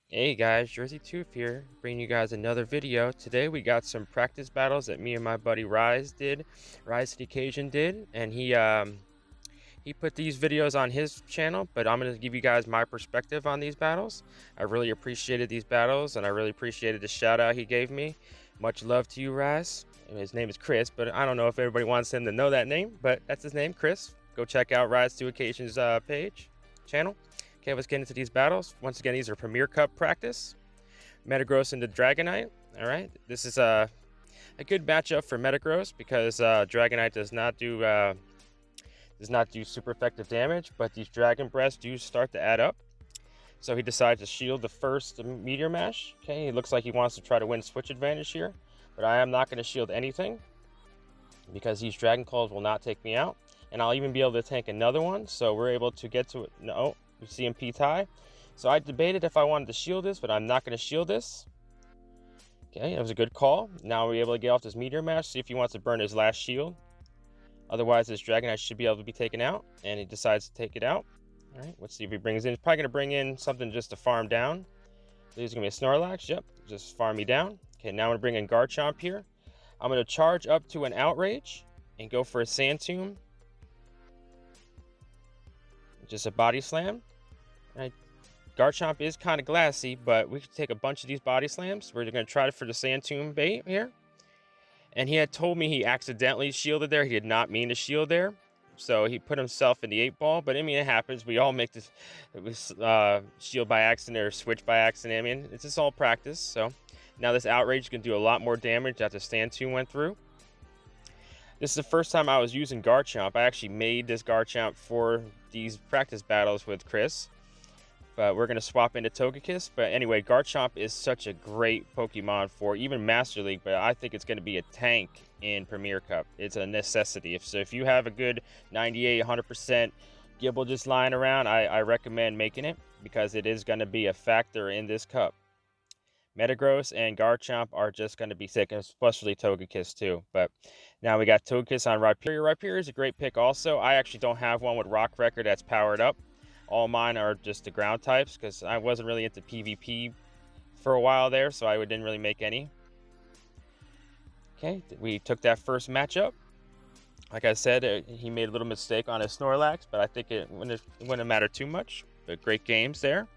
Hey guys, Jersey Tooth here, bringing you guys another video. Today we got some practice battles that me and my buddy Rise to the Occasion did, and he put these videos on his channel, but I'm gonna give you guys my perspective on these battles. I really appreciated these battles, and I really appreciated the shout out he gave me. Much love to you, Rise. And his name is Chris, but I don't know if everybody wants him to know that name, but that's his name, Chris. Go check out Rise to Occasion's channel. Okay, let's get into these battles. Once again, these are Premier Cup practice. Metagross into Dragonite. All right, this is a good matchup for Metagross because Dragonite does not do super effective damage, but these Dragon Breaths do start to add up. So he decides to shield the first Meteor Mash. Okay, it looks like he wants to try to win switch advantage here, but I am not going to shield anything because these Dragon Claws will not take me out, and I'll even be able to tank another one. So we're able to get to it. No, CMP tie. So I debated if I wanted to shield this, but I'm not going to shield this. Okay, that was a good call. Now we're able to get off this Meteor Mash, see if he wants to burn his last shield. Otherwise, this Dragonite should be able to be taken out, and he decides to take it out. All right, let's see if he brings in. He's probably going to bring in something just to farm down. There's going to be a Snorlax. Yep, just farm me down. Okay, now I'm going to bring in Garchomp here. I'm going to charge up to an Outrage and go for a Sand Tomb. Just a Body Slam. All right. Garchomp is kind of glassy, but we could take a bunch of these Body Slams. We're going to try for the Sand Tomb bait here. And he had told me he accidentally shielded there. He did not mean to shield there. So he put himself in the 8-ball. But I mean, it happens. We all make this shield by accident or switch by accident. I mean, it's just all practice. So now this Outrage can do a lot more damage after Stand 2 went through. This is the first time I was using Garchomp. I actually made this Garchomp for these practice battles with Chris. But we're going to swap into Togekiss. But anyway, Garchomp is such a great Pokemon for even Master League, but I think it's going to be a tank in Premier Cup. It's a necessity. So if you have a good 98, 100% Gibble just lying around, I recommend making it because it is going to be a factor in this cup. Metagross and Garchomp are just going to be sick, especially Togekiss too. But now we got Togekiss on Rhyperior. Rhyperior is a great pick also. I actually don't have one with Rock Record that's powered up. All mine are just the ground types because I wasn't really into PvP for a while there, so I didn't really make any. Okay, we took that first matchup. Like I said, he made a little mistake on his Snorlax, but I think it wouldn't matter too much. But great games there.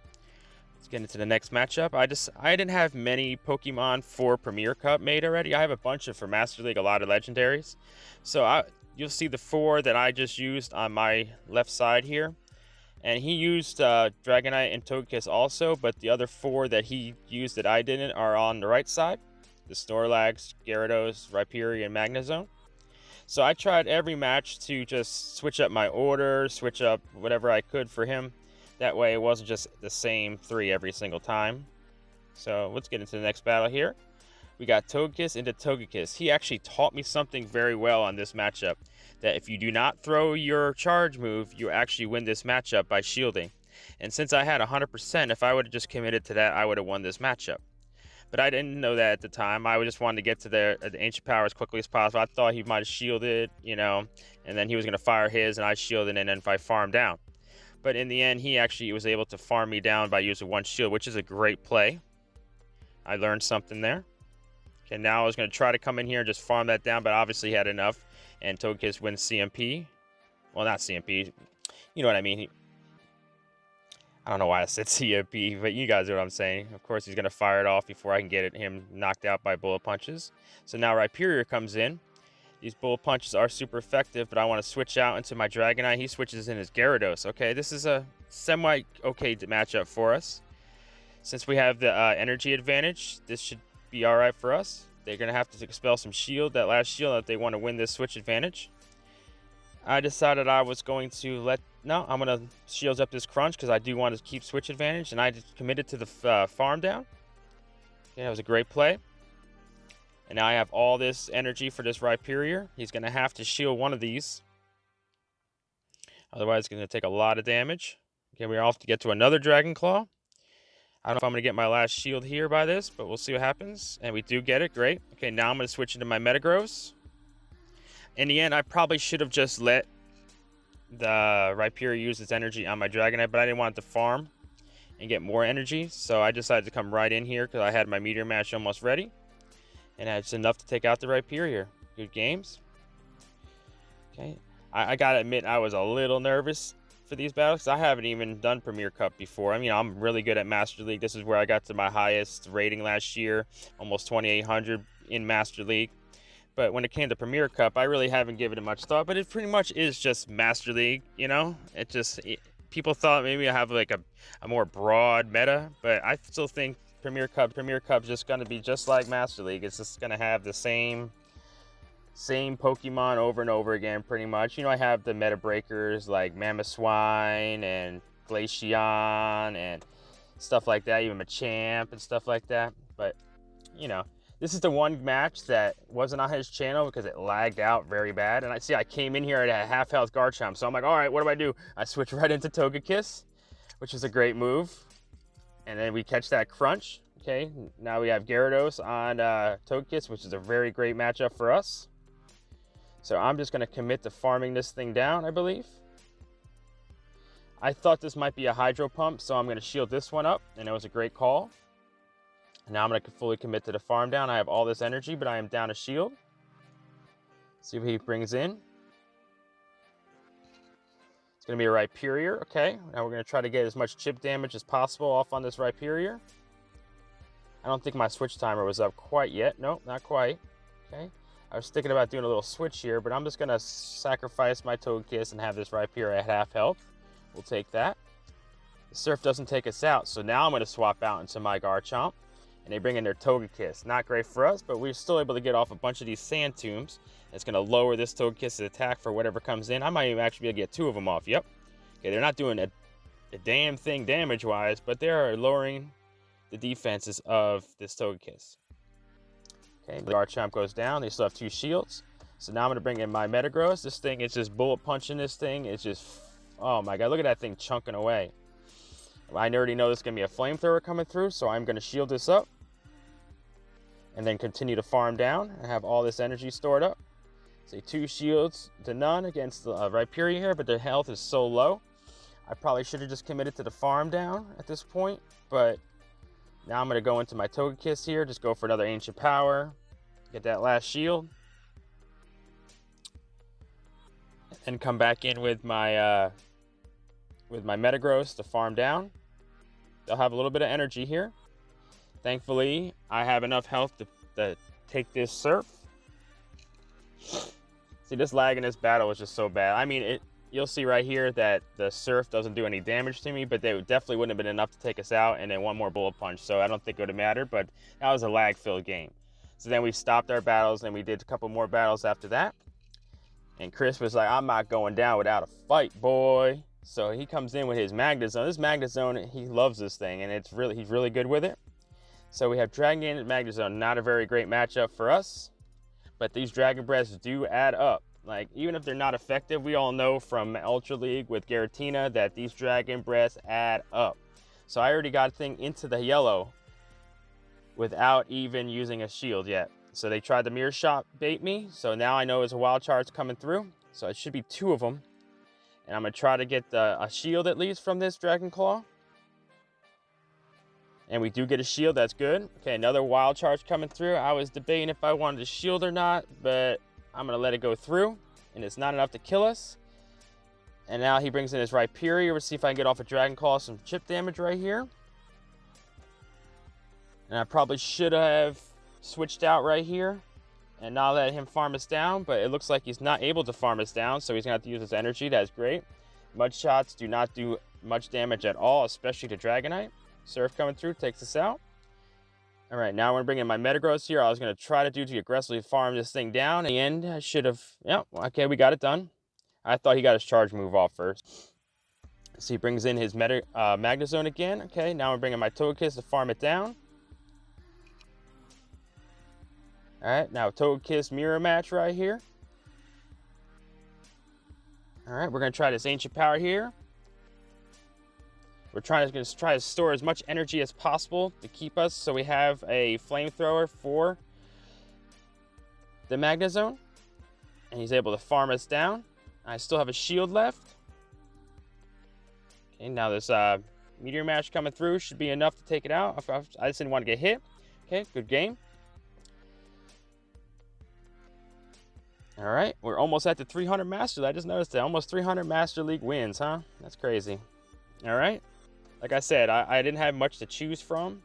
Let's get into the next matchup. I didn't have many Pokemon for Premier Cup made already. I have a bunch of for Master League, a lot of legendaries. So you'll see the 4 that I just used on my left side here. And he used Dragonite and Togekiss also, but the other 4 that he used that I didn't are on the right side. The Snorlax, Gyarados, Rhyperior, and Magnezone. So I tried every match to just switch up my order, switch up whatever I could for him. That way it wasn't just the same 3 every single time. So let's get into the next battle here. We got Togekiss into Togekiss. He actually taught me something very well on this matchup. That if you do not throw your charge move, you actually win this matchup by shielding. And since I had 100%, if I would have just committed to that, I would have won this matchup. But I didn't know that at the time. I just wanted to get to the Ancient Power as quickly as possible. I thought he might have shielded, you know, and then he was going to fire his, and I shielded, and then if I farmed down. But in the end, he actually was able to farm me down by using 1 shield, which is a great play. I learned something there. Okay, now I was going to try to come in here and just farm that down, but obviously he had enough. And Togekiss wins CMP. Well, not CMP. You know what I mean. I don't know why I said CMP, but you guys know what I'm saying. Of course, he's going to fire it off before I can get him knocked out by bullet punches. So now Rhyperior comes in. These bullet punches are super effective, but I want to switch out into my Dragonite. He switches in his Gyarados. Okay, this is a semi-okay matchup for us. Since we have the energy advantage, this should be all right for us. They're going to have to expel some shield, that last shield, if they want to win this switch advantage. I decided I was going to I'm going to shield up this crunch because I do want to keep switch advantage, and I just committed to the farm down. Okay, that was a great play. And now I have all this energy for this Rhyperior. He's going to have to shield one of these. Otherwise, it's going to take a lot of damage. Okay, we're off to get to another Dragon Claw. I don't know if I'm going to get my last shield here by this, but we'll see what happens. And we do get it. Great. Okay, now I'm going to switch into my Metagross. In the end, I probably should have just let the Rhyperior use its energy on my Dragonite, but I didn't want it to farm. and get more energy. So I decided to come right in here because I had my meteor match almost ready. And that's enough to take out the Rhyperior. Good games. Okay. I gotta admit, I was a little nervous for these battles because I haven't even done Premier Cup before. I mean, I'm really good at Master League. This is where I got to my highest rating last year, almost 2,800 in Master League. But when it came to Premier Cup, I really haven't given it much thought. But it pretty much is just Master League, you know? People thought maybe I have like a more broad meta, but I still think Premier Cup's just going to be just like Master League. It's just going to have the same Pokemon over and over again, pretty much. You know, I have the meta breakers like Mamoswine and Glaceon and stuff like that, even Machamp and stuff like that. But, you know, this is the one match that wasn't on his channel because it lagged out very bad. And I came in here at a half health Garchomp. So I'm like, all right, what do? I switch right into Togekiss, which is a great move. And then we catch that Crunch. Okay, now we have Gyarados on Togekiss, which is a very great matchup for us. So I'm just going to commit to farming this thing down, I believe. I thought this might be a Hydro Pump, so I'm going to shield this one up. And it was a great call. Now I'm going to fully commit to the farm down. I have all this energy, but I am down a shield. See what he brings in. It's going to be a Rhyperior. Okay, now we're going to try to get as much chip damage as possible off on this Rhyperior. I don't think my switch timer was up quite yet. Nope, not quite. Okay, I was thinking about doing a little switch here, but I'm just going to sacrifice my Togekiss and have this Rhyperior at half health. We'll take that. The Surf doesn't take us out, so now I'm going to swap out into my Garchomp. And they bring in their Togekiss. Not great for us, but we're still able to get off a bunch of these Sand Tombs. It's going to lower this Togekiss's attack for whatever comes in. I might even actually be able to get 2 of them off. Yep. Okay, they're not doing a damn thing damage-wise, but they are lowering the defenses of this Togekiss. Okay, the Garchomp goes down. They still have 2 shields. So now I'm going to bring in my Metagross. This thing is just bullet punching this thing. It's just, oh my god, look at that thing chunking away. I already know there's going to be a flamethrower coming through, so I'm going to shield this up. And then continue to farm down and have all this energy stored up. Say 2 shields to none against the Rhyperior here, but their health is so low. I probably should have just committed to the farm down at this point, but now I'm going to go into my Togekiss here, just go for another Ancient Power, get that last shield, and come back in with my Metagross to farm down. They'll have a little bit of energy here. Thankfully, I have enough health to take this Surf. See, this lag in this battle is just so bad. I mean, you'll see right here that the Surf doesn't do any damage to me, but they definitely wouldn't have been enough to take us out, and then one more Bullet Punch, so I don't think it would have mattered, but that was a lag-filled game. So then we stopped our battles, and we did a couple more battles after that. And Chris was like, I'm not going down without a fight, boy. So he comes in with his Magnezone. This Magnezone, he loves this thing, and he's really good with it. So we have Dragon and Magnezone, not a very great matchup for us, but these Dragon Breaths do add up. Like, even if they're not effective, we all know from Ultra League with Giratina that these Dragon Breaths add up. So I already got a thing into the yellow without even using a shield yet. So they tried the Mirror Shot bait me, so now I know it's a Wild Charge coming through. So it should be 2 of them. And I'm going to try to get a shield at least from this Dragon Claw. And we do get a shield, that's good. Okay, another Wild Charge coming through. I was debating if I wanted a shield or not, but I'm going to let it go through. And it's not enough to kill us. And now he brings in his Rhyperior. Let's see if I can get off a Dragon Claw some chip damage right here. And I probably should have switched out right here and not let him farm us down, but it looks like he's not able to farm us down, so he's going to have to use his energy. That's great. Mud Shots do not do much damage at all, especially to Dragonite. Surf coming through takes us out. All right, now I'm going to bring in my Metagross here. I was going to try to aggressively farm this thing down. In the end, I should have... Yep, okay, we got it done. I thought he got his charge move off first. So he brings in his Magnezone again. Okay, now I'm bringing my Togekiss to farm it down. All right, now Togekiss mirror match right here. All right, we're going to try this Ancient Power here. We're going to try to store as much energy as possible to keep us so we have a flamethrower for the Magnezone. And he's able to farm us down. I still have a shield left. Okay, now this Meteor Mash coming through should be enough to take it out. I just didn't want to get hit. Okay, good game. All right, we're almost at the 300 Masters. I just noticed that. Almost 300 Master League wins, huh? That's crazy. All right. Like I said, I didn't have much to choose from,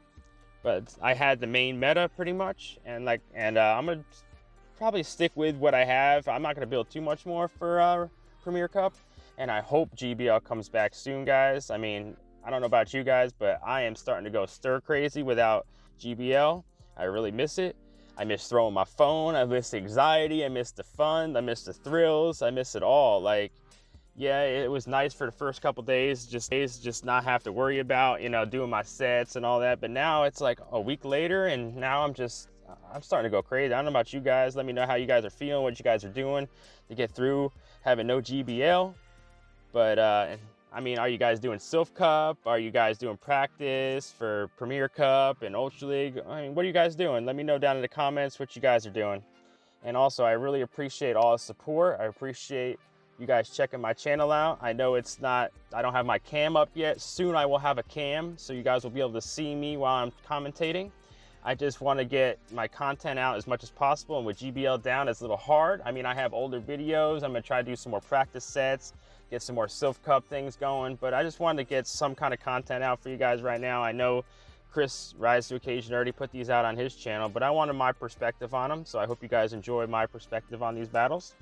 but I had the main meta pretty much. And I'm going to probably stick with what I have. I'm not going to build too much more for Premier Cup. And I hope GBL comes back soon, guys. I mean, I don't know about you guys, but I am starting to go stir crazy without GBL. I really miss it. I miss throwing my phone. I miss the anxiety. I miss the fun. I miss the thrills. I miss it all. Like, yeah, it was nice for the first couple days, just not have to worry about, you know, doing my sets and all that. But now it's like a week later, and now I'm starting to go crazy. I don't know about you guys. Let me know how you guys are feeling, what you guys are doing to get through having no GBL. But I mean, are you guys doing Silph Cup? Are you guys doing practice for Premier Cup and Ultra League? I mean, what are you guys doing? Let me know down in the comments what you guys are doing. And also, I really appreciate all the support. I appreciate you guys checking my channel out. I know I don't have my cam up yet. Soon I will have a cam, so you guys will be able to see me while I'm commentating. I just want to get my content out as much as possible, and with GBL down, it's a little hard. I mean, I have older videos. I'm gonna try to do some more practice sets, get some more Silph Cup things going, but I just wanted to get some kind of content out for you guys right now. I know Chris Rise to Occasion already put these out on his channel, but I wanted my perspective on them, so I hope you guys enjoy my perspective on these battles.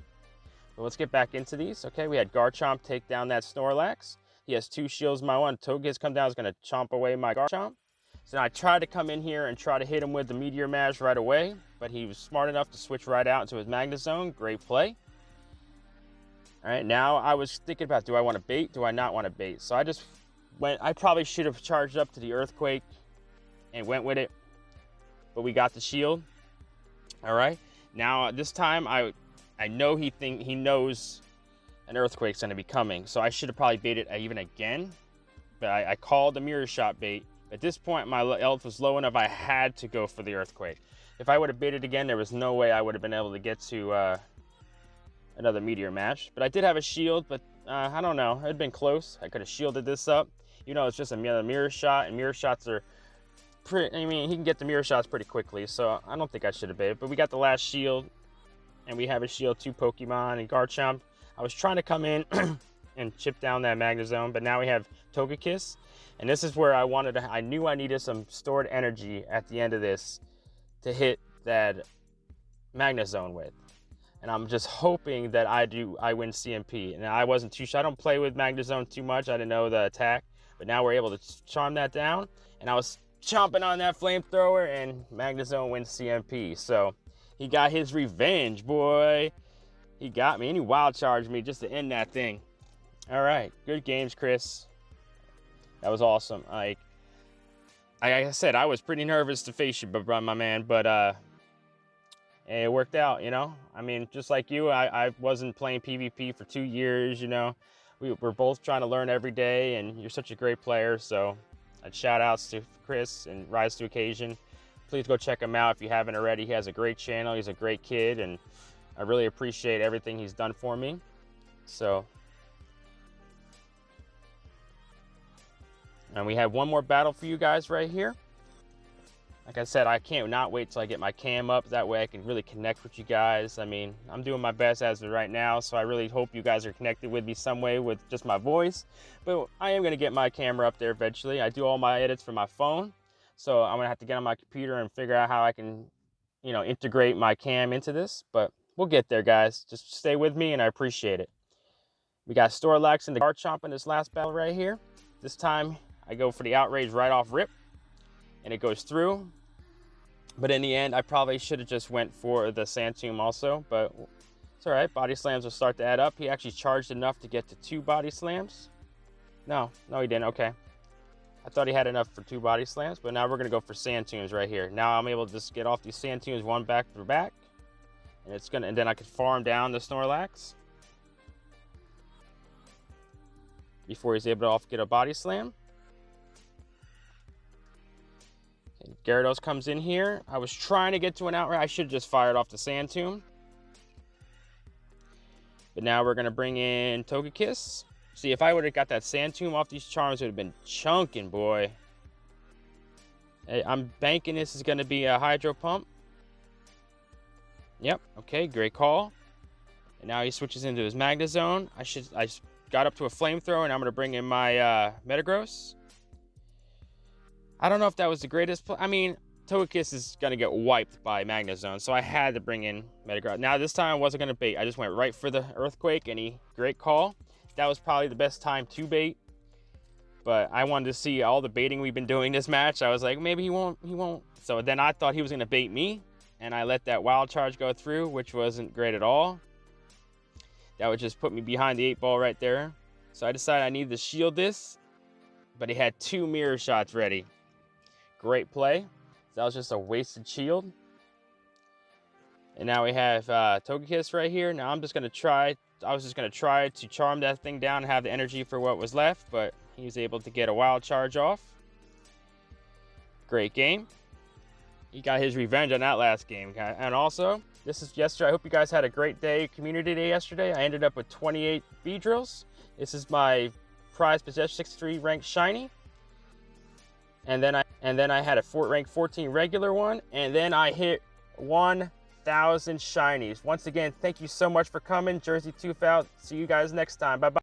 But let's get back into these. Okay, we had Garchomp take down that Snorlax. He has 2 shields. My one Togekiss come down, is going to chomp away my Garchomp. So now I tried to come in here and try to hit him with the Meteor Mash right away, but he was smart enough to switch right out into his Magnezone. Great play. All right, now I was thinking about, do I want to bait? Do I not want to bait? So I just went, I probably should have charged up to the Earthquake and went with it, but we got the shield. All right, now this time I know he knows an Earthquake's going to be coming, so I should have probably baited even again, but I called the Mirror Shot bait. At this point, my health was low enough, I had to go for the Earthquake. If I would have baited again, there was no way I would have been able to get to another Meteor Mash. But I did have a shield, but I don't know. It had been close. I could have shielded this up. You know, it's just a Mirror Shot, and Mirror Shots are pretty, I mean, he can get the Mirror Shots pretty quickly, so I don't think I should have baited. But we got the last shield, and we have a shield 2 Pokemon and Garchomp. I was trying to come in and chip down that Magnezone, but now we have Togekiss. And this is where I knew I needed some stored energy at the end of this to hit that Magnezone with. And I'm just hoping that I win CMP. And I wasn't too sure. I don't play with Magnezone too much. I didn't know the attack. But now we're able to charm that down. And I was chomping on that flamethrower, and Magnezone wins CMP. So he got his revenge, boy. He got me, and he wild charged me just to end that thing. All right, good games, Chris. That was awesome. Like I said, I was pretty nervous to face you, my man, but it worked out, you know? I mean, just like you, I wasn't playing PvP for 2 years, you know? We're both trying to learn every day, and you're such a great player, so shout outs to Chris and Rise to Occasion. Please go check him out if you haven't already. He has a great channel. He's a great kid, and I really appreciate everything he's done for me. So, and we have one more battle for you guys right here. Like I said, I can't not wait till I get my cam up. That way I can really connect with you guys. I mean, I'm doing my best as of right now, so I really hope you guys are connected with me some way with just my voice. But I am going to get my camera up there eventually. I do all my edits from my phone, so I'm going to have to get on my computer and figure out how I can, you know, integrate my cam into this. But we'll get there, guys. Just stay with me, and I appreciate it. We got Snorlax and the Garchomp in this last battle right here. This time, I go for the Outrage right off rip, and it goes through. But in the end, I probably should have just went for the Sand Tomb also, but it's all right. Body slams will start to add up. He actually charged enough to get to 2 body slams. No, he didn't. Okay. I thought he had enough for 2 body slams, but now we're going to go for Sand Tombs right here. Now I'm able to just get off these Sand Tombs one back to back, and then I could farm down the Snorlax before he's able to get a body slam. Gyarados comes in here. I was trying to get to an outright. I should have just fired off the Sand Tomb. But now we're going to bring in Togekiss. See, if I would have got that Sand Tomb off these charms, it would have been chunking, boy. Hey, I'm banking this is going to be a Hydro Pump. Yep, okay, great call. And now he switches into his Magnezone. I got up to a Flamethrower, and I'm going to bring in my METAGROSS. I don't know if that was the greatest play. I mean, Togekiss is going to get wiped by Magnezone, so I had to bring in METAGROSS. Now, this time I wasn't going to bait. I just went right for the Earthquake, and great call. That was probably the best time to bait. But I wanted to see all the baiting we've been doing this match. I was like, maybe he won't. So then I thought he was going to bait me, and I let that Wild Charge go through, which wasn't great at all. That would just put me behind the 8-ball right there. So I decided I needed to shield this, but he had 2 Mirror Shots ready. Great play. That was just a wasted shield. And now we have Togekiss right here. Now I'm just going to try. I was just going to try to charm that thing down and have the energy for what was left, but he was able to get a Wild Charge off. Great game. He got his revenge on that last game. And also, this is yesterday. I hope you guys had a great day, community day yesterday. I ended up with 28 Beedrills. This is my prize possession 63 ranked shiny. And then I had a rank 14 regular one, and then I hit 1,000 shinies. Once again, thank you so much for coming. Jersey Tooth out. See you guys next time. Bye-bye.